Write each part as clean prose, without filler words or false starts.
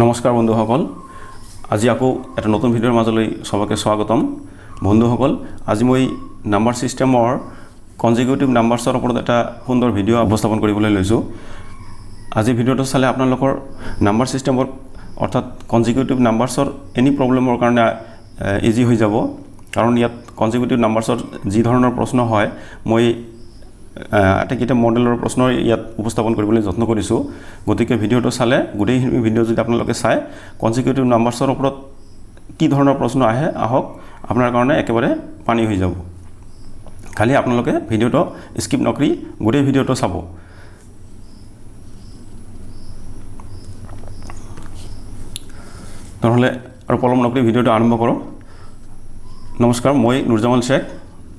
নমস্কাৰ বন্ধুসকল, আজি আকৌ এটা নতুন ভিডিঅ'ৰ মাজলৈ সবকে স্বাগতম। বন্ধুসকল, আজি মই নাম্বাৰ সিস্টেমৰ কনজিকিউটিভ নাম্বাৰছৰ ওপৰত এটা সুন্দৰ ভিডিঅ' উপস্থাপন কৰিবলৈ লৈছোঁ। আজি ভিডিঅ'টো চালে আপোনালোকৰ নাম্বাৰ সিস্টেমৰ অৰ্থাৎ কনজিকিউটিভ নাম্বাৰছৰ এনি প্ৰব্লেমৰ কাৰণে ইজি হৈ যাব, কাৰণ ইয়াত কনজিকিউটিভ নাম্বাৰছৰ যি ধৰণৰ প্ৰশ্ন হয় মই আটাইকেইটা মডেলৰ প্ৰশ্ন ইয়াত উপস্থাপন কৰিবলৈ যত্ন কৰিছোঁ। গতিকে ভিডিঅ'টো চালে গোটেইখিনি ভিডিঅ' যদি আপোনালোকে চাই কনজিকিউটিভ নাম্বাৰছৰ ওপৰত কি ধৰণৰ প্ৰশ্ন আহে আহক আপোনাৰ কাৰণে একেবাৰে পানী হৈ যাব। খালি আপোনালোকে ভিডিঅ'টো স্কিপ নকৰি গোটেই ভিডিঅ'টো চাব। নহ'লে আৰু পলম নকৰি ভিডিঅ'টো আৰম্ভ কৰোঁ। নমস্কাৰ, মই নুৰজামাল শেখ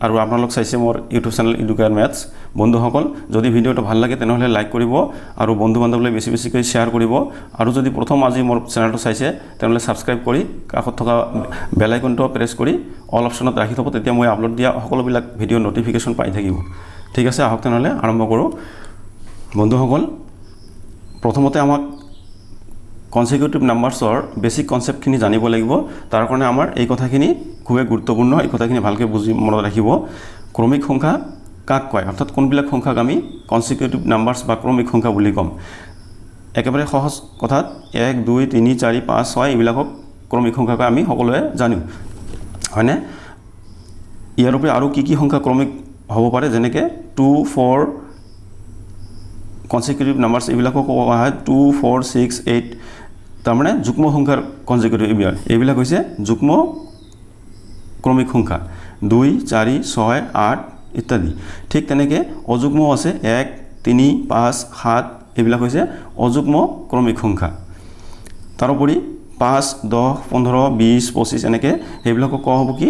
আৰু আপোনালোক চাইছে মোৰ ইউটিউব চেনেল এডুকেয়াৰ মেথছ। বন্ধুসকল, যদি ভিডিঅ'টো ভাল লাগে তেনেহ'লে লাইক কৰিব আৰু বন্ধু বান্ধৱলৈ বেছি বেছিকৈ শ্বেয়াৰ কৰিব, আৰু যদি প্ৰথম আজি মোৰ চেনেলটো চাইছে তেনেহ'লে ছাবস্ক্ৰাইব কৰি কাষত থকা বেল আইকনটো প্ৰেছ কৰি অল অপশ্যনত ৰাখি থ'ব, তেতিয়া মই আপলোড দিয়া সকলোবিলাক ভিডিঅ' নটিফিকেশ্যন পাই থাকিব। ঠিক আছে, আহক তেনেহ'লে আৰম্ভ কৰোঁ। বন্ধুসকল, প্ৰথমতে আমাক কনজিকিউটিভ নাম্বাৰছৰ বেছিক কনচেপ্টখিনি জানিব লাগিব। তাৰ কাৰণে আমাৰ এই কথাখিনি খুবেই গুৰুত্বপূৰ্ণ, এই কথাখিনি ভালকৈ বুজি মনত ৰাখিব। ক্ৰমিক সংখ্যা কাক কয়, অৰ্থাৎ কোনবিলাক সংখ্যাক আমি কনজিকিউটিভ নাম্বাৰছ বা ক্ৰমিক সংখ্যা বুলি ক'ম। একেবাৰে সহজ কথাত 1, 2, 3, 4, 5, 6 এইবিলাকক ক্ৰমিক সংখ্যাকৈ আমি সকলোৱে জানো, হয়নে? ইয়াৰ উপৰি আৰু কি কি সংখ্যা ক্ৰমিক হ'ব পাৰে, যেনেকৈ 2, 4 কনজিকিউটিভ নাম্বাৰছ এইবিলাকক কোৱা হয় 2, 4, 6, 8, তাৰমানে যুগ্ম সংখ্যাৰ কনজিকিউটিভ এইবিলাক হৈছে যুগ্ম ক্ৰমিক সংখ্যা 2, 4, 6, 8 ইত্যাদি। ঠিক তেনেকৈ অযুগ্ম আছে 1, 3, 5, 7 এইবিলাক হৈছে অযুগ্ম ক্ৰমিক সংখ্যা। তাৰোপৰি 5, 10, 15, 20, 25 এনেকৈ সেইবিলাকক কোৱা হ'ব কি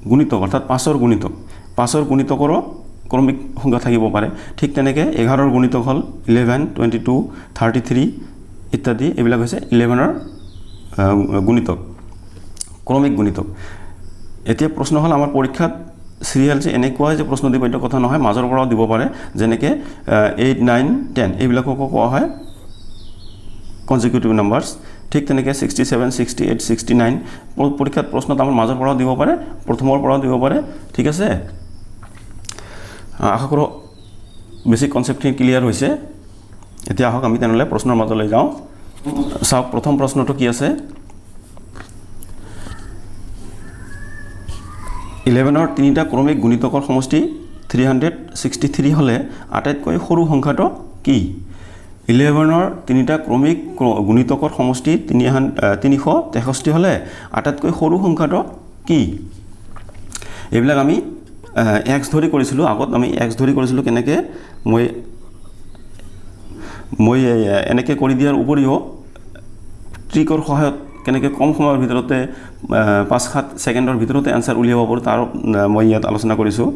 গুণিতক, অৰ্থাৎ 5ৰ গুণিতক। 5ৰ গুণিতকৰো ক্ৰমিক সংখ্যা থাকিব পাৰে। ঠিক তেনেকৈ 11ৰ গুণিতক হ'ল 11, 22, 33 ইত্যাদি। এইবিলাক হৈছে 11ৰ গুণিতক, ক্ৰমিক গুণিতক। এতিয়া প্ৰশ্ন হ'ল আমাৰ পৰীক্ষাত চিৰিয়েল যে এনেকুৱা যে প্ৰশ্ন দিব এইটো কথা নহয়, মাজৰ পৰাও দিব পাৰে, যেনেকৈ 8, 9, 10 এইবিলাককো কোৱা হয় কনজিকিউটিভ নাম্বাৰছ। ঠিক তেনেকৈ 67, 68, 69 পৰীক্ষাত প্ৰশ্নত আমাৰ মাজৰ পৰাও দিব পাৰে, প্ৰথমৰ পৰাও দিব পাৰে। ঠিক আছে, আশা কৰোঁ বেছিক কনচেপ্টখিনি ক্লিয়াৰ হৈছে। এতিয়া আহক আমি তেনেহ'লে প্ৰশ্নৰ মাজলৈ যাওঁ। চাওক, প্ৰথম প্ৰশ্নটো কি আছে, 11ৰ 3টা ক্ৰমিক গুণিতকৰ সমষ্টি 363 হ'লে আটাইতকৈ সৰু সংখ্যাটো কি? 11ৰ 3টা ক্ৰমিক গুণিতকৰ সমষ্টি 363 হ'লে আটাইতকৈ সৰু সংখ্যাটো কি? এইবিলাক আমি এক্স ধৰি কৰিছিলোঁ। আগত আমি এক্স ধৰি কৰিছিলোঁ। কেনেকৈ মই এনেকৈ কৰি দিয়াৰ উপৰিও ট্ৰিকৰ সহায়ত কেনেকৈ কম সময়ৰ ভিতৰতে 5-7 ছেকেণ্ডৰ ভিতৰতে এনচাৰ উলিয়াব পাৰোঁ তাৰ মই ইয়াত আলোচনা কৰিছোঁ।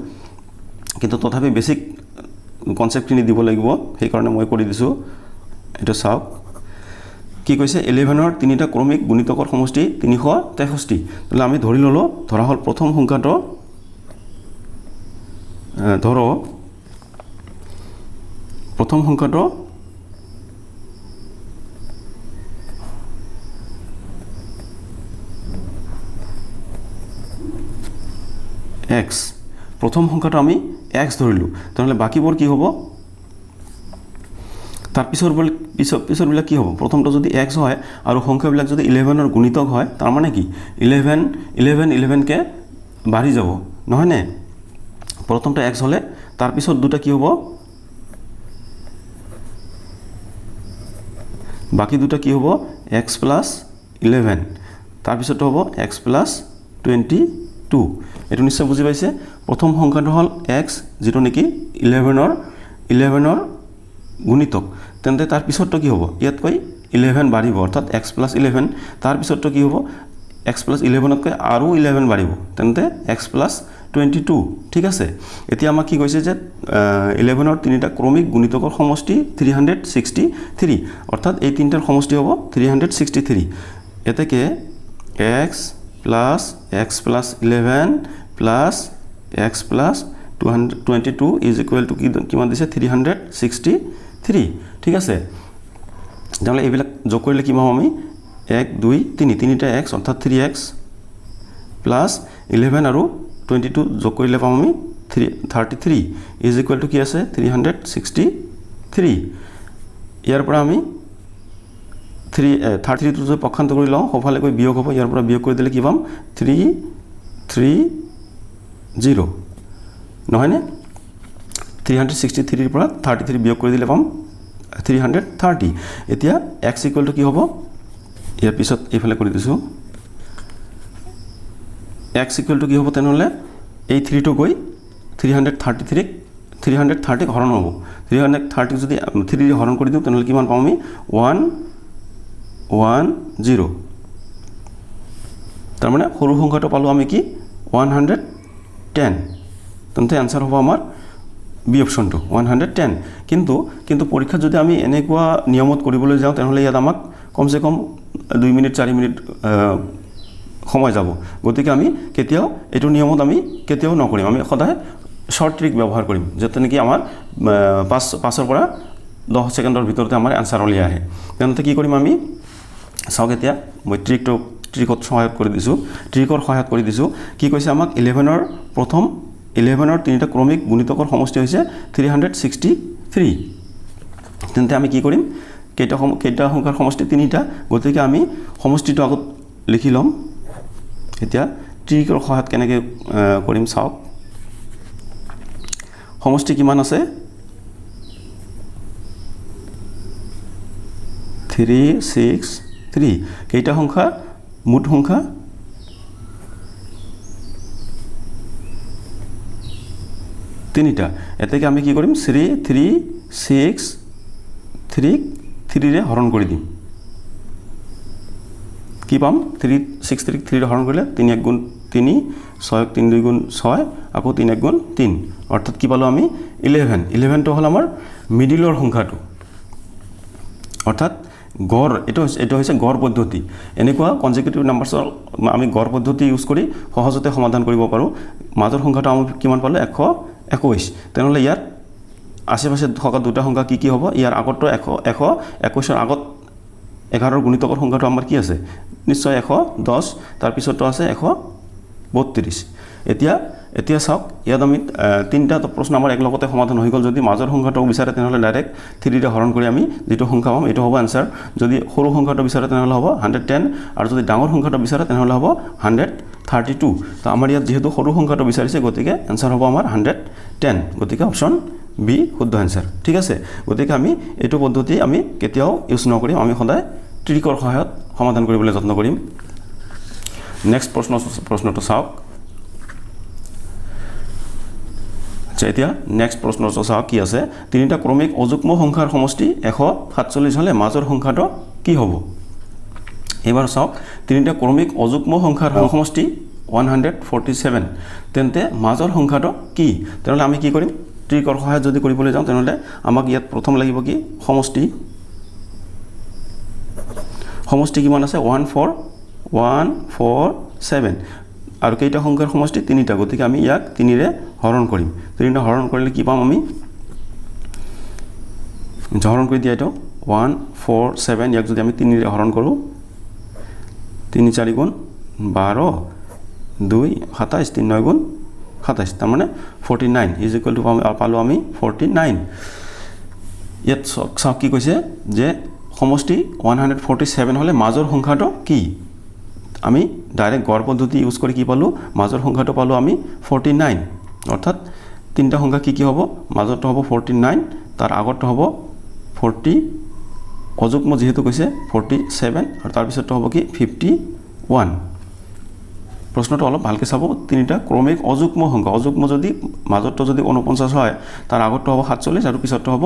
কিন্তু তথাপি বেছিক কনচেপ্টখিনি দিব লাগিব, সেইকাৰণে মই কৰি দিছোঁ। এইটো চাওক কি কৈছে, 11ৰ 3টা ক্ৰমিক গুণিতকৰ সমষ্টি 363। তেতিয়াহ'লে আমি ধৰি ল'লোঁ, ধৰা হ'ল প্ৰথম সংখ্যাটো এক্স, প্ৰথম সংখ্যাটো আমি এক্স ধৰিলোঁ। তেনেহ'লে বাকীবোৰ কি হ'ব, তাৰ পিছৰবিলাক কি হ'ব? প্ৰথমটো যদি এক্স হয় আৰু সংখ্যাবিলাক যদি 11ৰ গুণিতক হয়, তাৰমানে কি 11কে বাঢ়ি যাব, নহয়নে? প্ৰথমটো এক্স হ'লে তাৰপিছত দুটা কি হ'ব, বাকী দুটা কি হ'ব, এক্স প্লাছ 11, তাৰপিছতো হ'ব এক্স প্লাছ 22। এইটো নিশ্চয় বুজি পাইছে। প্ৰথম সংখ্যাটো হ'ল এক্স, যিটো নেকি 11ৰ গুণিতক। তেন্তে তাৰপিছতটো কি হ'ব, ইয়াতকৈ 11 বাঢ়িব, অৰ্থাৎ এক্স প্লাছ 11। তাৰপিছতটো কি হ'ব, এক্স প্লাছ 11তকৈ আৰু 11 বাঢ়িব, তেন্তে এক্স প্লাছ 22। ঠিক আছে, এতিয়া আমাক কি কৈছে যে 11ৰ 3টা ক্ৰমিক গুণিতকৰ সমষ্টি 363, অৰ্থাৎ এই তিনিটাৰ সমষ্টি হ'ব 363। এতেকে x plus 11 plus x plus 222 is equal to কিমান দিছে, 363। ঠিক আছে, তেতিয়াহ'লে এইবিলাক যোগ কৰিলে কি পাম আমি, 1 2 3 তিনিটা x অৰ্থাৎ 3x প্লাছ 11 আৰু 22 যোগ কৰিলে পাম আমি 33 ইজ ইকুৱেল টু কি আছে 363 ইয়াৰ পৰা আমি 33 টো যদি পক্ষান্ত কৰি লওঁ সফালে গৈ বিয়োগ হ'ব ইয়াৰ পৰা বিয়োগ কৰি দিলে কি পাম 330 নহয়নে 363 ৰ পৰা 33 বিয়োগ কৰি দিলে পাম 330 এতিয়া x ইকুৱেল টু কি হ'ব ইয়াৰ পিছত এইফালে কৰি দিছোঁ x ইকুৱেল টু কি হ'ব তেনেহ'লে এই 3 টো গৈ 330 হৰণ হ'ব 330 যদি 3 হৰণ কৰি দিওঁ তেনেহ'লে কিমান পাম আমি 110 তাৰমানে সৰু সংখ্যাটো পালোঁ আমি কি 110 তেন্তে আনসাৰ হ'ব আমাৰ বি অপশ্যনটো 110 কিন্তু পৰীক্ষাত যদি আমি এনেকুৱা নিয়মত কৰিবলৈ যাওঁ তেনেহ'লে ইয়াত আমাক কমসে কম 2 মিনিট 4 মিনিট সময় যাব গতিকে আমি কেতিয়াও এইটো নিয়মত আমি কেতিয়াও নকৰিম আমি সদায় শৰ্ট ট্ৰিক ব্যৱহাৰ কৰিম যাতে নেকি আমাৰ 5 পৰা 10 ছেকেণ্ডৰ ভিতৰতে আমাৰ আনসাৰ উলিয়াই আহে তেন্তে কি কৰিম আমি চাওক এতিয়া মই ট্ৰিকত সহায়ত কৰি দিছোঁ কি কৈছে আমাক 11 ৰ প্ৰথম 11 ৰ তিনিটা ক্ৰমিক গুণিতকৰ সমষ্টি হৈছে 363 তেন্তে আমি কি কৰিম কেইটা সংখ্যাৰ সমষ্টি তিনিটা গতিকে আমি সমষ্টিটো আগত লিখি ল'ম এতিয়া ট্ৰিকৰ সহায়ত কেনেকৈ কৰিম চাওক সমষ্টি কিমান আছে 363 কেইটা সংখ্যা মুঠ সংখ্যা তিনিটা এতেকে আমি কি কৰিম 3 ৰে হৰণ কৰি দিম কি পাম 3 ৰে হৰণ কৰিলে 3 1 গুণ 3 6 3 2 গুণ 6 আকৌ 3 1 গুণ 3 অৰ্থাৎ কি পালো আমি 11 টো হল আমাৰ মিডিলৰ সংখ্যাটো অৰ্থাৎ গড় এটো হৈছে গড় পদ্ধতি এনেকুৱা কনজিকিউটিভ নাম্বাৰছৰ আমি গড় পদ্ধতি ইউজ কৰি সহজতে সমাধান কৰিব পাৰো মাজৰ সংখ্যাটো আমি কিমান পালো 121 তেনেহলে ইয়াৰ আশেপাশে থকা দুটা সংখ্যা কি হ'ব ইয়াৰ আগতটো 121 ৰ আগত 11 ৰ গুণিতকৰ সংখ্যাটো আমাৰ কি আছে নিশ্চয় 110 তাৰ পিছতো আছে 132 এতিয়া চাওক ইয়াত আমি তিনটা প্ৰশ্ন আমাৰ একলগতে সমাধান হৈ গল যদি মাজৰ সংখ্যাটো বিচাৰে তেনেহলে ডাইৰেক্ট 3 ৰে হৰণ কৰি আমি যেটো সংখ্যা পাম এটো হ'ব আনসাৰ যদি সৰু সংখ্যাটো বিচাৰে তেনেহলে হ'ব 110 আৰু যদি ডাঙৰ সংখ্যাটো বিচাৰে তেনেহলে হ'ব 132 তো আমাৰ ইয়াত যেহেতু সৰু সংখ্যাটো বিচাৰিছে গতিকে আনসাৰ হ'ব আমাৰ 110 গতিকে অপচন বি শুদ্ধ আনসাৰ ঠিক আছে গতিকে আমি এটো পদ্ধতি আমি কেতিয়াও ইউজ নকৰিম আমি সদায় ট্ৰিকৰ সহায়ত সমাধান কৰিবলৈ যত্ন কৰিম নেক্সট প্ৰশ্নটো চাওক এতিয়া নেক্সট প্ৰশ্নটো চাওক কি আছে তিনিটা ক্ৰমিক অযুগ্ম সংখ্যাৰ সমষ্টি 147 হলে মাজৰ সংখ্যাটো কি হ'ব এবাৰ চাওক তিনিটা ক্ৰমিক অযুগ্ম সংখ্যাৰ সমষ্টি 147 তেন্তে মাজৰ সংখ্যাটো কি তেনেহলে আমি কি কৰিম ট্ৰিকৰ সহায়ত যদি কৰিবলৈ যাওঁ তেনেহলে আমাক ইয়াত প্ৰথম লাগিব কি সমষ্টি কিমান আছে 147 আৰু কেইটা সংখ্যাৰ সমষ্টি তিনিটা গতিকে আমি ইয়াক 3 ৰে হৰণ কৰিম 3 ৰে হৰণ কৰিলে কি পাম আমি হৰণ কৰি দিয়াটো 147 ইয়াক যদি আমি 3 ৰে হৰণ কৰো 3 4 গুণ 12 2 27 3 9 গুণ 27 তাৰ মানে 49 ইজ ইকুৱেল টু পালো আমি 49 ইয়াত চাওক কি কৈছে যে সমষ্টি 147 হলে মাজৰ সংখ্যাটো কি আমি ডাইৰেক্ট গড় পদ্ধতি ইউজ কৰি কি পালো মাজৰ সংখ্যাটো পালো আমি 49 অৰ্থাৎ তিনটা সংখ্যা কি হ'ব মাজৰটো হ'ব 49 তাৰ আগৰটো হ'ব 40 অযুগ্ম যেহেতু কৈছে 47 আৰু তাৰ পিছৰটো হ'ব কি 51 প্ৰশ্নটো অলপ ভালকৈ চাব তিনিটা ক্ৰমিক অযুগ্ম সংখ্যা অযুগ্ম যদি মাজৰটো যদি 49 হয় তাৰ আগৰটো হ'ব 47 আৰু পিছৰটো হ'ব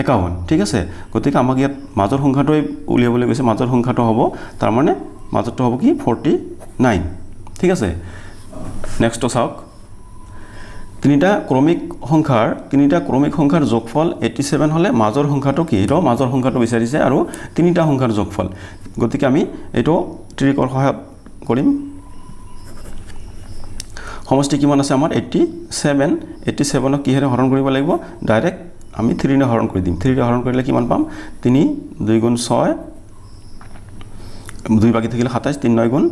51 ঠিক আছে গতিকে আমাক ইয়াত মাজৰ সংখ্যাটো উলিয়াবলৈ গৈছে মাজৰ সংখ্যাটো হ'ব তাৰ মানে মাজৰটো হ'ব কি 49 ঠিক আছে নেক্সট চাওক তিনিটা ক্ৰমিক সংখ্যাৰ যোগফল 87 হলে মাজৰ সংখ্যাটো কি এটো মাজৰ সংখ্যাটো বিচাৰিছে আৰু তিনিটা সংখ্যাৰ যোগফল গতিকে আমি এটো ট্ৰিকৰ সহায়ত কৰিম সমষ্টি কিমান আছে আমাৰ 87 ক কিহেৰে হৰণ কৰিব লাগিব ডাইৰেক্ট আমি 3 ৰে হৰণ কৰি দিম 3 ৰে হৰণ কৰিলে কিমান পাম 3 2 গুণ 6 2 বাকি থাকিলে 27 3 9 গুণ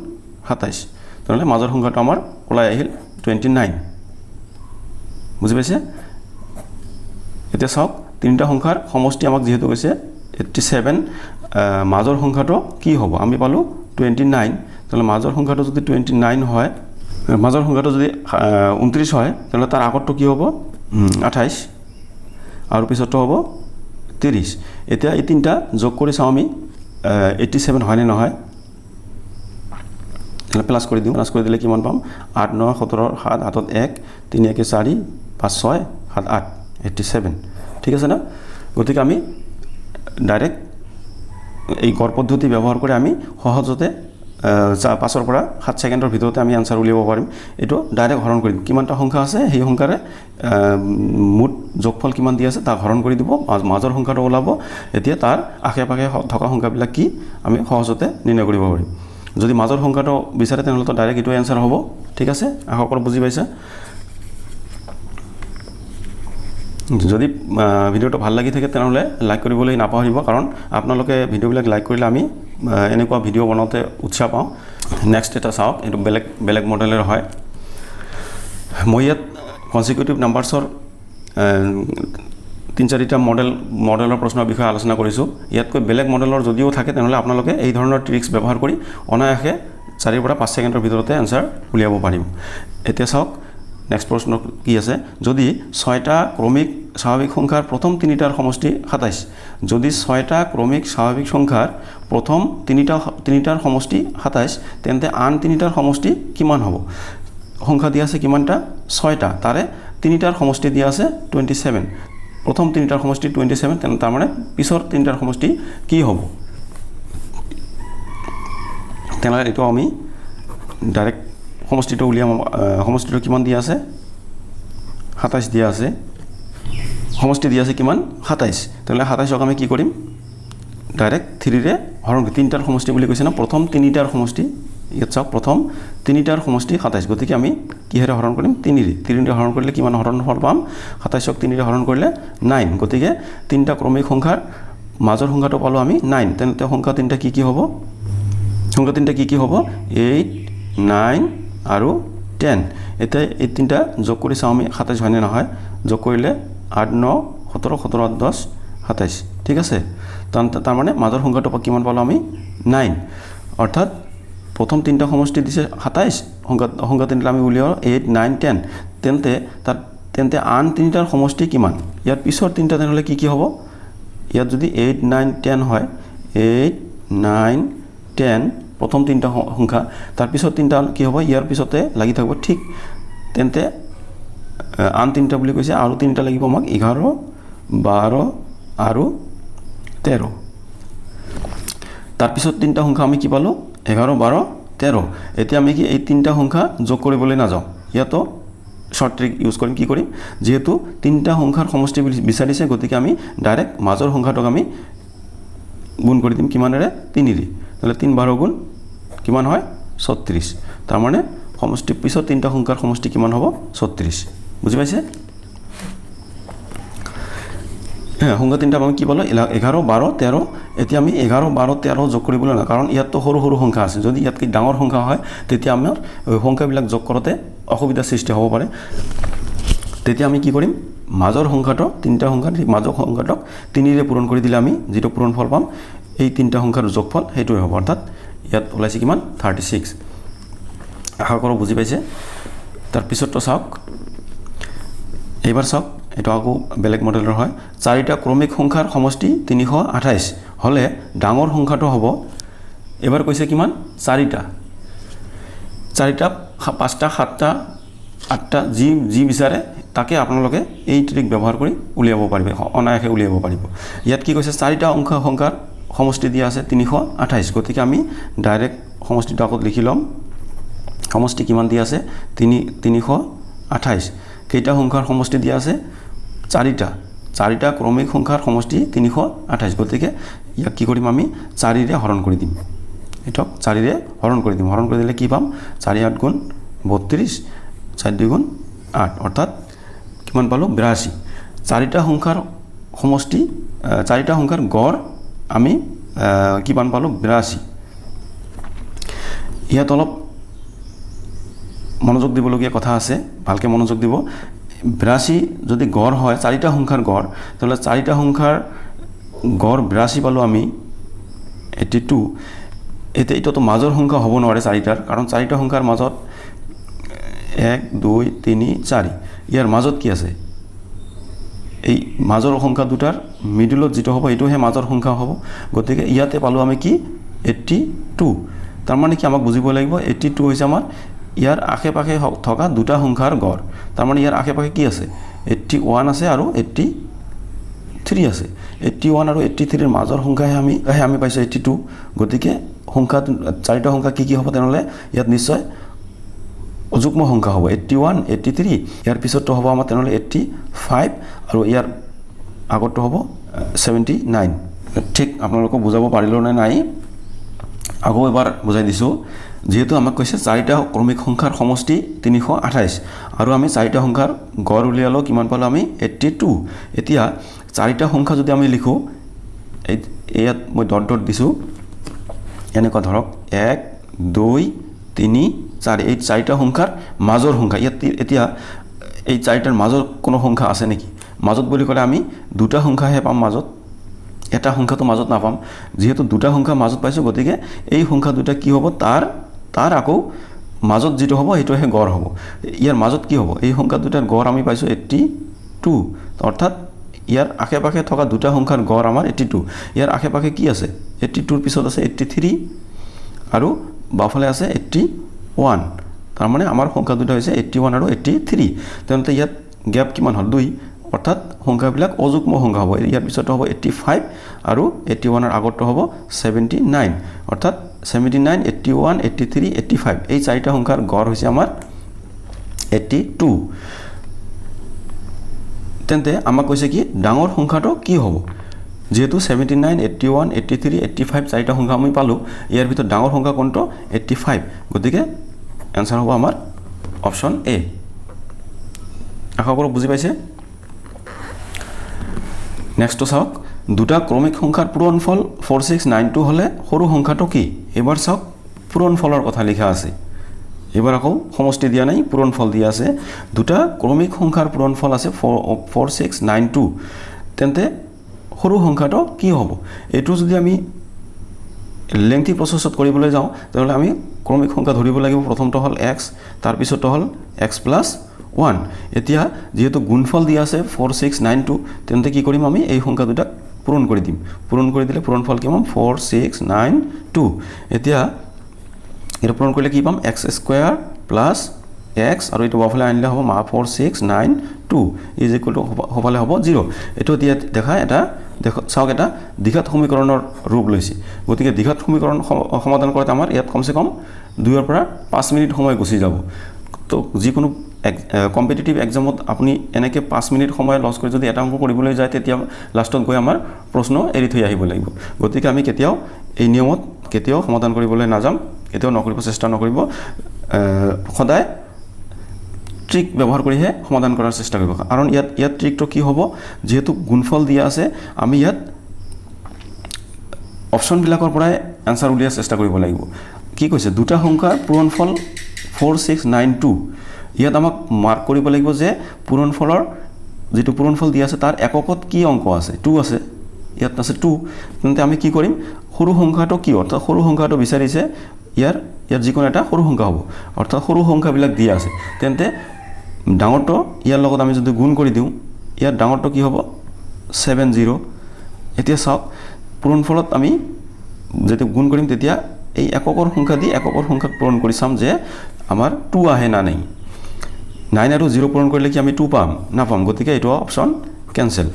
27 তেনেহ'লে মাজৰ সংখ্যাটো আমাৰ ওলাই আহিল 29 বুজি পাইছে এতিয়া চাওক তিনিটা সংখ্যাৰ সমষ্টি আমাক যেহেতু কৈছে 87 মাজৰ সংখ্যাটো কি হ'ব আমি পালো 29 তাহলে মাজৰ সংখ্যাটো যদি 29 হয় মাজৰ সংখ্যাটো যদি 29 হয় তাহলে তাৰ আগৰটো কি হ'ব 28 আৰু পিছৰটো হ'ব 30 এতিয়া এই তিনটা যোগ কৰি চাও আমি 87 হয় নে নহয় তাহলে প্লাস কৰি দিও প্লাস কৰি দিলে কিমান পাম 8 9 17 7 হাতত 1 3 1 4 5 6 7 8 87 ঠিক আছে না গতিকে আমি ডাইরেক্ট এই গড় পদ্ধতি ব্যৱহাৰ কৰি আমি সহজতে 5 পৰা 7 সেকেন্ডৰ ভিতৰতে আমি আনসাৰ উলিয়াব পাৰিম এটো ডাইৰেক্ট হৰণ কৰি দিম কিমানটা সংখ্যা আছে সেই সংখ্যাৰে মুঠ যোগফল কিমান দি আছে তা হৰণ কৰি দিব মাজৰ সংখ্যাটো ওলাব এতিয়া তাৰ আশে-পাশে থকা সংখ্যাবিলাক কি আমি সহজতে নিৰ্ণয় কৰিব পাৰিম যদি মাজৰ সংখ্যাটো বিচাৰে তেনেহ'লে তো ডাইৰেক্ট এটো আনসাৰ হ'ব ঠিক আছে আশা কৰো বুজি পাইছা যদি ভিডিওটো ভাল লাগি থাকে তেনেহ'লে লাইক কৰিবলৈ নাপাহৰিব কাৰণ আপোনালোকে ভিডিওবিলাক লাইক কৰিলে আমি এনেকুৱা ভিডিও বনাওতে উৎসাহ পাওঁ নেক্সট এটা চাওক এটো বেলেগ মডেলৰ হয় মই ইয়াত কনসিকিউটিভ নাম্বাৰছৰ 3-4টা মডেলৰ প্ৰশ্নৰ বিষয়ে আলোচনা কৰিছো ইয়াতকৈ বেলেগ মডেলৰ যদিও থাকে তেনেহ'লে আপোনালোকে এই ধৰণৰ ট্ৰিক্স ব্যৱহাৰ কৰি অনায়াসে 4 পৰা 5 সেকেন্ডৰ ভিতৰতে আনসাৰ উলিয়াব পাৰিব এতিয়া চাওক নেক্সট প্ৰশ্ন কি আছে যদি 6টা ক্ৰমিক স্বাভাৱিক সংখ্যাৰ প্ৰথম তিনিটাৰ সমষ্টি 27 যদি 6টা ক্ৰমিক স্বাভাৱিক সংখ্যাৰ প্ৰথম তিনিটাৰ সমষ্টি 27 তেন্তে আন তিনিটাৰ সমষ্টি কিমান হ'ব সংখ্যা দিয়া আছে কিমানটা 6টা তাৰে তিনিটাৰ সমষ্টি দিয়া আছে 27 প্ৰথম তিনিটাৰ সমষ্টি 27 তেন্তে তাৰ মানে পিছৰ তিনিটাৰ সমষ্টি কি হ'ব তেনেহ'লে এটো আমি ডাইৰেক্ট সমষ্টিটো উলিয়াম সমষ্টিটো কিমান দিয়া আছে 27 দিয়া আছে সমষ্টি দিয়া আছে কিমান 27 তাহলে 27ক আমি কি কৰিম ডাইৰেক্ট 3 ৰে হৰণ তিনটাৰ সমষ্টি বুলি কৈছে না প্ৰথম তিনিটাৰ সমষ্টি ইয়াত চাওক প্ৰথম তিনিটাৰ সমষ্টি 27 গতিকে আমি কিহেৰে হৰণ কৰিম 3 ৰে হৰণ কৰিলে কিমান হৰণ ফল পাম 27ক 3 ৰে হৰণ কৰিলে 9 গতিকে তিনটা ক্ৰমিক সংখ্যাৰ মাজৰ সংখ্যাটো পালো আমি 9 তেন্তে সংখ্যা তিনটা কি হ'ব সংখ্যা তিনটা কি হ'ব 8 9 আৰু 10 এটা এই তিনটা যোগ কৰি চাও আমি 27 হয় নে নহয় যোগ কৰিলে 8 9 17 17 10 27 ঠিক আছে তাৰ মানে মাজৰ সংখ্যাটো কিমান পালো আমি 9 অৰ্থাৎ প্ৰথম তিনটা সমষ্টি দিছে 27 সংখ্যা তিনটা আমি উলিয়াও 8 9 10 তেন্তে আন তিনটাৰ সমষ্টি কিমান ইয়াৰ পিছৰ তিনটা তেনেহলে কি হ'ব ইয়াত যদি 8 9 10 হয় 8 9 10 প্ৰথম তিনটা সংখ্যা তাৰ পিছত তিনটা কি হ'ব ইয়াৰ পিছতে লাগি থাকিব ঠিক তেন্তে আন তিনটা বুলি কৈছে আৰু তিনটা লাগিব আমাক 11 12 আৰু 13 তাৰ পিছত তিনটা সংখ্যা আমি কি পালো 11 12 13 এতিয়া আমি কি এই তিনটা সংখ্যা যোগ কৰিবলৈ না যাও ইয়াতো শৰ্ট ট্ৰিক ইউজ কৰিম কি কৰিম যেহেতু তিনটা সংখ্যাৰ সমষ্টি বিচাৰিছে গতিকে আমি ডাইৰেক্ট মাজৰ সংখ্যাটোক আমি গুণ কৰি দিম কিমানেৰে 3 ৰে তাহলে 3 12 গুণ কিমান হয় 36 তাৰ মানে সমষ্টি পিছত তিনটা সংখ্যাৰ সমষ্টি কিমান হ'ব 36 বুজি পাইছে সংখ্যা তিনটা আমি কি পালো 11 12 13 এতিয়া আমি 11 12 13 যোগ কৰিবলৈ না কাৰণ ইয়াত তো সৰু সংখ্যা আছে যদি ইয়াত কি ডাঙৰ সংখ্যা হয় তেতিয়া আমাৰ সংখ্যাবিলাক যোগ কৰোতে অসুবিধা সৃষ্টি হ'ব পাৰে তেতিয়া আমি কি কৰিম মাজৰ সংখ্যাটো তিনটা সংখ্যাৰ মাজৰ সংখ্যাটোক 3 ৰে পূৰণ কৰি দিলে আমি যেটো পূৰণ ফল পাম এই তিনটা সংখ্যাৰ যোগফল হেতুই হ'ব অৰ্থাৎ ইয়াত ওলাইছে কিমান 36 আশা কৰো বুজি পাইছে তাৰ পিছৰটো চাওক এবাৰ চাওক এটো আকৌ বেলেগ মডেলৰ হয় চাৰিটা ক্ৰমিক সংখ্যাৰ সমষ্টি 328 হলে ডাঙৰ সংখ্যাটো হ'ব এবাৰ কৈছে কিমান চাৰিটা পাঁচটা সাতটা আঠটা যি বিচাৰে তাকে আপোনালোকে এই ট্ৰিক ব্যৱহাৰ কৰি উলিয়াব পাৰিব অনায়াসে উলিয়াব পাৰিব ইয়াত কি কৈছে চাৰিটা সংখ্যাৰ সমষ্টি দিয়া আছে 328 গতিকে আমি ডাইৰেক্ট সমষ্টিটো আগত লিখি লম সমষ্টি কিমান দিয়া আছে 328 কেইটা সংখ্যাৰ সমষ্টি দিয়া আছে চাৰিটা ক্ৰমিক সংখ্যাৰ সমষ্টি 328 গতিকে ইয়াক কি কৰিম আমি 4 ৰে হৰণ কৰি দিম এটক 4 ৰে হৰণ কৰি দিম হৰণ কৰি দিলে কি পাম 4 8 গুণ 32 4 2 গুণ 8 অৰ্থাৎ কিমান পালো 82 চাৰিটা সংখ্যাৰ সমষ্টি চাৰিটা সংখ্যাৰ গড় আমি কিমান পালো 82 ইয়াত অলপ মনোযোগ দিবলগীয়া কথা আছে, ভালকৈ মনোযোগ দিব। 82 যদি গড় হয়, 4টা সংখ্যাৰ গড়, তাহলে 4টা সংখ্যাৰ গড় 82 পালোঁ আমি 82। এতিয়া এইটোতো মাজৰ সংখ্যা হ'ব নোৱাৰে 4টাৰ, কাৰণ 4টা সংখ্যাৰ মাজত 1 2 3 4, ইয়াৰ মাজত কি আছে? এই মাজৰ সংখ্যা দুটাৰ মিডলত যেটো হ'ব এইটোহে মাজৰ সংখ্যা হ'ব। গতিকে ইয়াতে পালোঁ আমি কি 82। তাৰ মানে কি আমাক বুজিব লাগিব 82 হৈছে আমাৰ ইয়াৰ আশে-পাশে থকা দুটা সংখ্যাৰ গড়। তাৰ মানে ইয়াৰ আশে-পাশে কি আছে? 81 আছে আৰু 83 আছে। 81 আৰু 83ৰ মাজৰ সংখ্যাহে আমি পাইছোঁ 82। গতিকে সংখ্যা 4টা সংখ্যা কি হ'ব তেনেহ'লে ইয়াত নিশ্চয় অযুগ্ম সংখ্যা হ'ব 81 83। ইয়াৰ পিছতটো হ'ব আমাৰ তেনেহ'লে 85 আৰু ইয়াৰ আগতটো হ'ব 79। ঠিক আপোনালোকক বুজাব পাৰিলোঁ নে নাই আকৌ এবাৰ বুজাই দিছোঁ। যেহেতু আমাক কৈছে 4টা ক্ৰমিক সংখ্যাৰ সমষ্টি 328 আৰু আমি 4টা সংখ্যাৰ গড় উলিয়ালোঁ, কিমান পালোঁ আমি 82। এতিয়া 4টা সংখ্যা যদি আমি লিখোঁ, ইয়াত মই ডট ডট দিছোঁ, এনেকুৱা ধৰক 1 2 3 4, এই 4টা সংখ্যাৰ মাজৰ সংখ্যা। ইয়াত এতিয়া এই 4টাৰ মাজৰ কোনো সংখ্যা আছে নেকি? মাজত বুলি ক'লে আমি দুটা সংখ্যাহে পাম মাজত, এটা সংখ্যাটো মাজত নাপাম। যেহেতু দুটা সংখ্যা মাজত পাইছোঁ, গতিকে এই সংখ্যা দুটা কি হ'ব? তাৰ আকৌ মাজত যেটো হ'ব সেইটোহে গড় হ'ব। ইয়াৰ মাজত কি হ'ব? এই সংখ্যা দুটাৰ গড় আমি পাইছোঁ 82, অৰ্থাৎ ইয়াৰ আশে-পাশে থকা দুটা সংখ্যাৰ গড় আমাৰ 82। ইয়াৰ আশে-পাশে কি আছে? 82ৰ পিছত আছে 83 আৰু বাওঁফালে আছে 81। তাৰ মানে আমাৰ সংখ্যা দুটা হৈছে 81 আৰু 83। তেন্তে ইয়াত গ্যাপ কিমান হ'ল? 2, অৰ্থাৎ সংখ্যাবিলাক অযুগ্ম সংখ্যা হ'ব। ইয়াৰ পিছতো হ'ব 85 আৰু 81ৰ আগতটো হ'ব 79, অৰ্থাৎ 79 81 83 85, এই 4টা সংখ্যাৰ গড় হৈছে আমাৰ 82। তেন্তে আমাক কৈছে কি ডাঙৰ সংখ্যাটো কি হ'ব? যেহেতু 79 81 83 85 4টা সংখ্যা আমি পালোঁ, ইয়াৰ ভিতৰত ডাঙৰ সংখ্যা কোনটো? 85। গতিকে এনসাৰ হ'ব আমাৰ অপশ্যন এ। আশা কৰোঁ বুজি পাইছে। নেক্সটটো চাওক, দুটা ক্ৰমিক সংখ্যাৰ পূৰণফল 4692 হ'লে সৰু সংখ্যাটো কি? এবাৰ চাওক পূৰণফলৰ কথা লিখা আছে, এবাৰ আকৌ সমষ্টি দিয়া নাই, পূৰণফল দিয়া আছে। দুটা ক্ৰমিক সংখ্যাৰ পূৰণফল আছে 4692, তেন্তে সৰু সংখ্যাটো কি হ'ব? এইটো যদি আমি লেংথি প্ৰচেছত কৰিবলৈ যাওঁ তেনেহ'লে আমি ক্ৰমিক সংখ্যা ধৰিব লাগিব। প্ৰথমটো হ'ল x, তাৰপিছতো হ'ল x + 1। এতিয়া যেহেতু গুণফল দিয়া আছে 4692, তেন্তে কি কৰিম আমি? এই সংখ্যা দুটাক পূৰণ কৰি দিম। পূৰণ কৰি দিলে পূৰণফল কি পাম? 4692। এতিয়া এটা পূৰণ কৰিলে কি পাম? x² + x আৰু এইটো বাওঁফালে আনিলে হ'ব 4692 হ'বলে হ'ব 0। এইটো এতিয়া চাওক এটা দ্বিঘাত সমীকৰণৰ ৰূপ লৈছে। গতিকে দ্বিঘাত সমীকৰণ সমাধান কৰোঁতে আমাৰ ইয়াত কমসে কম 2 পৰা 5 মিনিট সময় গুচি যাব। তো যিকোনো কম্পিটিটিভ এক্সামত আপুনি এনেকৈ 5 মিনিট সময় লছ কৰি যদি এটা অংক কৰিবলৈ যায়, তেতিয়া লাষ্টত গৈ আমাৰ প্ৰশ্ন এৰি থৈ আহিব লাগিব। গতিকে আমি কেতিয়াও এই নিয়মত কেতিয়াও সমাধান কৰিবলৈ নাযাম, কেতিয়াও নকৰিব, চেষ্টা নকৰিব। সদায় ট্ৰিক ব্যৱহাৰ কৰিহে সমাধান কৰাৰ চেষ্টা কৰিব। কাৰণ ইয়াত ট্ৰিকটো কি হ'ব? যেহেতু গুণফল দিয়া আছে, আমি ইয়াত অপশ্যনবিলাকৰ পৰাই এনসাৰ উলিয়াৰ চেষ্টা কৰিব লাগিব। কি কৈছে? দুটা সংখ্যাৰ পূৰণফল 4692। ইয়াত আমাক মাৰ্ক কৰিব লাগিব যে পূৰণফলৰ যেটো পূৰণফল দিয়া আছে তাৰ এককত কি অংক আছে? 2 আছে, ইয়াত আছে 2। তেন্তে আমি কি কৰিম? সৰু সংখ্যাটো কি? অৰ্থাৎ সৰু সংখ্যাটো বিচাৰিছে, ইয়াৰ যিকোনো এটা সৰু সংখ্যা হ'ব, অৰ্থাৎ সৰু সংখ্যাবিলাক দিয়া আছে। তেন্তে ডাঙৰটো ইয়াৰ লগত আমি যদি গুণ কৰি দিওঁ, ইয়াৰ ডাঙৰটো কি হ'ব? 70। এতিয়া চাওক পূৰণফলত আমি যেতিয়া গুণ কৰিম, তেতিয়া এই এককৰ সংখ্যা দি এককৰ সংখ্যাক পূৰণ কৰি চাম যে আমাৰ 2 আহে না নাই। 9 আৰু 0 পূৰণ কৰিলে কি আমি 2 পাম? নাপাম। গতিকে এইটো অপশ্যন কেনচেল।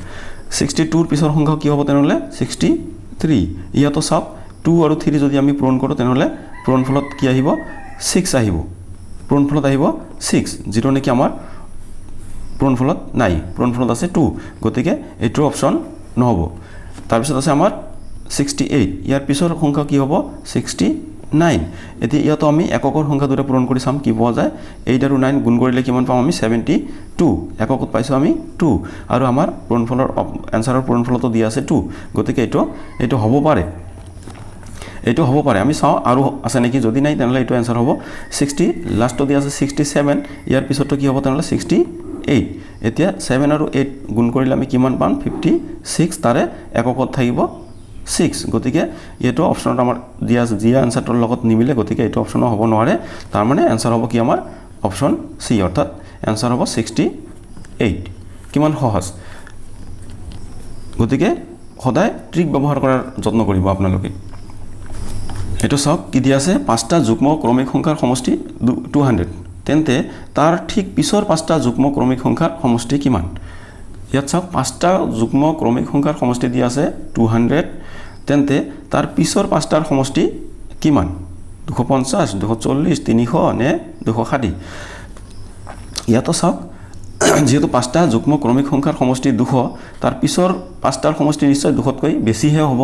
62ৰ পিছৰ সংখ্যা কি হ'ব তেনেহ'লে? 63। ইয়াতো চাওক 2 আৰু 3 যদি আমি পূৰণ কৰোঁ তেনেহ'লে পূৰণফলত কি আহিব? 6 আহিব। পূৰণফলত আহিব 6, যেটো নেকি আমাৰ পূৰণফলত নাই, পূৰণফলত আছে 2। গতিকে এইটো অপশ্যন নহ'ব। তাৰপিছত আছে আমাৰ 68, ইয়াৰ পিছৰ সংখ্যা কি হ'ব? 69। এতিয়া ইয়াতো আমি এককৰ সংখ্যা দুটা পূৰণ কৰি চাম কি পোৱা যায়। 8 আৰু 9 গুণ কৰিলে কিমান পাম আমি? 72। এককত পাইছোঁ আমি 2, আৰু আমাৰ পূৰণফলৰ এনসাৰৰ পূৰণফলতো দিয়া আছে 2। গতিকে এইটো হ'ব পাৰে। এইটো হ'ব পাৰে আমি চাওঁ আৰু আছে নেকি যদি নাই তেনেহ'লে এইটো এনসাৰ হ'ব 60 লাষ্টত দি আছে 67 ইয়াৰ পিছতটো কি হ'ব তেনেহ'লে 68 এতিয়া 7 আৰু 8 গুণ কৰিলে আমি কিমান পাম 56 তাৰে এককত থাকিব 6 গতিকে এইটো অপচনত আমাৰ দিয়া আছে যি আনসাৰটোৰ লগত নিমিলে গতিকে এইটো অপচন হ'ব নোৱাৰে তাৰ মানে আনসাৰ হ'ব কি আমাৰ অপচন সি অৰ্থাৎ আনসাৰ হ'ব 68 কিমান সহজ গতিকে সদায় ট্ৰিক ব্যৱহাৰ কৰাৰ যত্ন কৰিব আপোনালোকে এইটো চাওক কি দিয়া আছে পাঁচটা যুগ্ম ক্ৰমিক সংখ্যাৰ সমষ্টি 200 তেন্তে তাৰ ঠিক পিছৰ পাঁচটা যুগ্ম ক্ৰমিক সংখ্যাৰ সমষ্টি কিমান ইয়াত চাওক পাঁচটা যুগ্ম ক্ৰমিক সংখ্যাৰ সমষ্টি দিয়া আছে 200 তেন্তে তাৰ পিছৰ পাঁচটাৰ সমষ্টি কিমান 250 240 300 নে 260 ইয়াতো চাওক যেহেতু পাঁচটা যুগ্ম ক্ৰমিক সংখ্যাৰ সমষ্টি 200 তাৰ পিছৰ পাঁচটাৰ সমষ্টি নিশ্চয় 200তকৈ বেছিহে হ'ব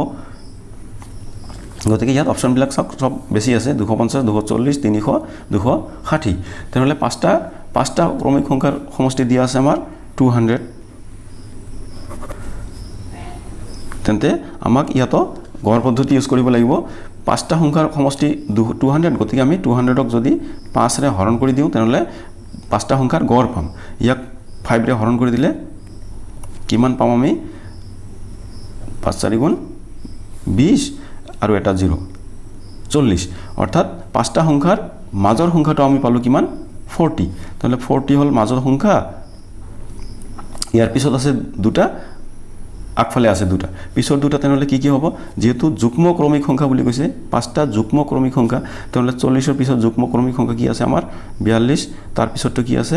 গতিকে ইয়াত অপচনবিলাক চাওক সব বেছি আছে 250 240 300 260 তেনেহ'লে পাঁচটা ক্ৰমিক সংখ্যাৰ সমষ্টি দিয়া আছে আমাৰ 200 তেন্তে আমাক ইয়াতো গড় পদ্ধতি ইউজ কৰিব লাগিব পাঁচটা সংখ্যাৰ সমষ্টি 200 গতিকে আমি 200ক যদি 5 ৰে হৰণ কৰি দিওঁ তেনেহ'লে পাঁচটা সংখ্যাৰ গড় পাম ইয়াক 5 ৰে হৰণ কৰি দিলে কিমান পাম আমি 5 4 গুণ 20 আৰু এটা 0 40 অৰ্থাৎ পাঁচটা সংখ্যাৰ মাজৰ সংখ্যাটো আমি পালো কিমান 40 তাহলে 40 হল মাজৰ সংখ্যা ইয়াৰ পিছত আছে দুটা আগফালে আছে দুটা পিছৰ দুটা তেনেহলে কি হ'ব যেহেতু যুগ্ম ক্ৰমিক সংখ্যা বুলি কৈছে পাঁচটা যুগ্ম ক্ৰমিক সংখ্যা তেনেহলে 40 ৰ পিছত যুগ্ম ক্ৰমিক সংখ্যা কি আছে আমাৰ 42 তাৰ পিছৰটো কি আছে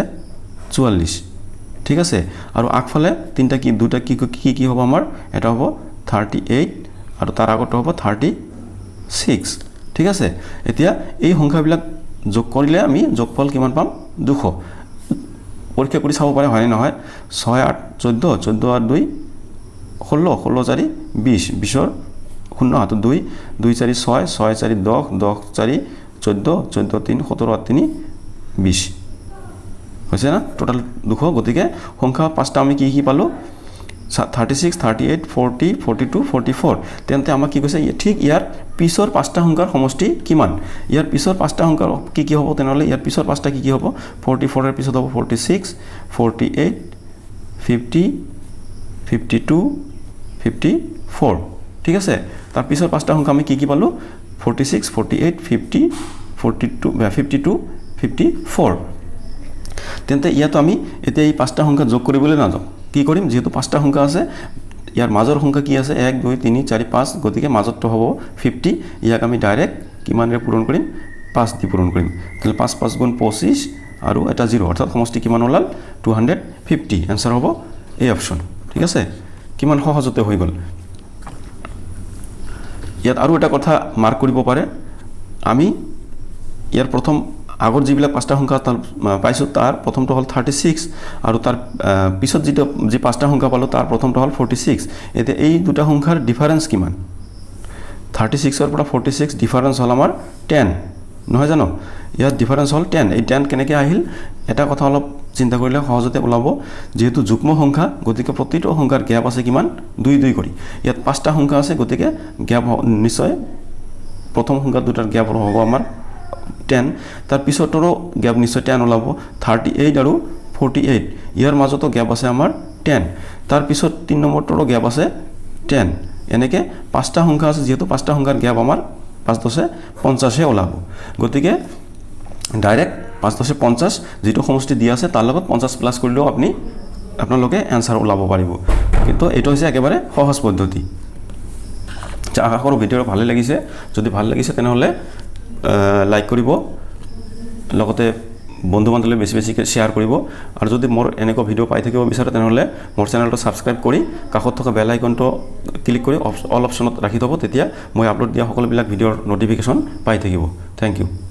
44 ঠিক আছে আৰু আগফালে তিনটা কি দুটা কি হ'ব আমাৰ এটা হ'ব 38 আৰু তাৰ আগত হ'ব 36 ঠিক আছে এতিয়া এই সংখ্যাবিলাক যোগ কৰিলে আমি যোগফল কিমান পাম 200 পৰীক্ষা কৰি চাব পাৰে হয় নহয় 6 8 14 14 আর 2 16 16 4 20 20 শূন্য হাত 2 2 4 6 6 4 10 10 4 14 14 3 17 আর 3 20 হৈছে না টোটাল 200 গতিকে সংখ্যা পাঁচটা আমি কি পালো 36 38 40 42 44 তেন্তে আমাক কি কৈছে ঠিক ইয়াৰ পিছৰ পাঁচটা সংখ্যাৰ সমষ্টি কিমান ইয়াৰ পিছৰ পাঁচটা সংখ্যাৰ কি হ'ব তেনেহলে ইয়াৰ পিছৰ পাঁচটা কি হ'ব 44 এর পিছত হ'ব 46 48 50 52 54 ঠিক আছে তাৰ পিছৰ পাঁচটা সংখ্যা আমি কি পালো 46 48 50 42 52 54 তেন্তে ইয়াত আমি এতিয়া এই পাঁচটা সংখ্যা যোগ কৰিবলৈ নাযাওঁ কি কৰিম যেহেতু পাঁচটা সংখ্যা আছে ইয়াৰ মাজৰ সংখ্যা কি আছে 1 2 3 4 5 গতিকে মাজৰটো হ'ব 50 ইয়াক আমি ডাইৰেক্ট কিমানৰে পূৰণ কৰিম 5 দি পূৰণ কৰিম তাহলে 5 5 গুণ 25 আৰু এটা 0 অৰ্থাৎ সমষ্টি কিমান ওলাল 250 आंसर হ'ব এই অপচন ঠিক আছে কিমান সহজতে হৈ গল ইয়াত আৰু এটা কথা মাৰ্ক কৰিব পাৰে আমি ইয়াৰ প্ৰথম আগৰ যিবিলাক পাঁচটা সংখ্যা পাইছো তাৰ প্ৰথমটো হল 36 আৰু তাৰ পিছত যি পাঁচটা সংখ্যা পালো তাৰ প্ৰথমটো হল 46 এতে এই দুটা সংখ্যাৰ ডিফাৰেন্স কিমান 36 এৰ পৰা 46 ডিফাৰেন্স হল আমাৰ 10 নহয় জানো ইয়াত ডিফাৰেন্স হল 10 এই 10 কেনেকৈ আহিল এটা কথা অলপ চিন্তা কৰিলে সহজতে ওলাব যেহেতু যুগ্ম সংখ্যা গতিকে প্ৰতিটো সংখ্যাৰ গ্যাপ আছে কিমান 2 2 কৰি ইয়াত পাঁচটা সংখ্যা আছে গতিকে গ্যাপ নিশ্চয় প্ৰথম সংখ্যা দুটাৰ গ্যাপ হ'ব আমাৰ 10 তাৰ পিছৰটো গ্যাপ নিশ্চয় 10 ওলাব 38 আৰু 48 ইয়াৰ মাজতো গ্যাপ আছে আমাৰ 10 তাৰ পিছত 3 নম্বৰটো গ্যাপ আছে 10 এনেকে পাঁচটা সংখ্যা আছে যেহেতু পাঁচটা সংখ্যাৰ গ্যাপ আমাৰ 5 10 50 হে ওলাব গতিকে ডাইৰেক্ট 5 10 50 যেটো সমষ্টি দিয়া আছে তাৰ লগত 50 প্লাস কৰিলেও আপুনি আপোনালোকে आंसर ওলাব পাৰিব কিন্তু এটো হৈছে একেবাৰে সহজ পদ্ধতি আশা কৰো ভিডিও ভালে লাগিছে যদি ভাল লাগিছে তেনেহলে লাইক কৰিব লগতে বন্ধু বান্ধৱলৈ বেছি বেছিকৈ শেয়াৰ কৰিব আৰু যদি মোৰ এনেকুৱা ভিডিও পাই থাকিব বিচাৰে তেনেহলে মোৰ চেনেলটো সাবস্ক্ৰাইব কৰি কাষত থকা বেল আইকনটো ক্লিক কৰি অল অপচনত ৰাখি থব তেতিয়া মই আপলোড দিয়া সকলোবিলাক ভিডিওৰ নটিফিকেশন পাই থাকিব থ্যাংক ইউ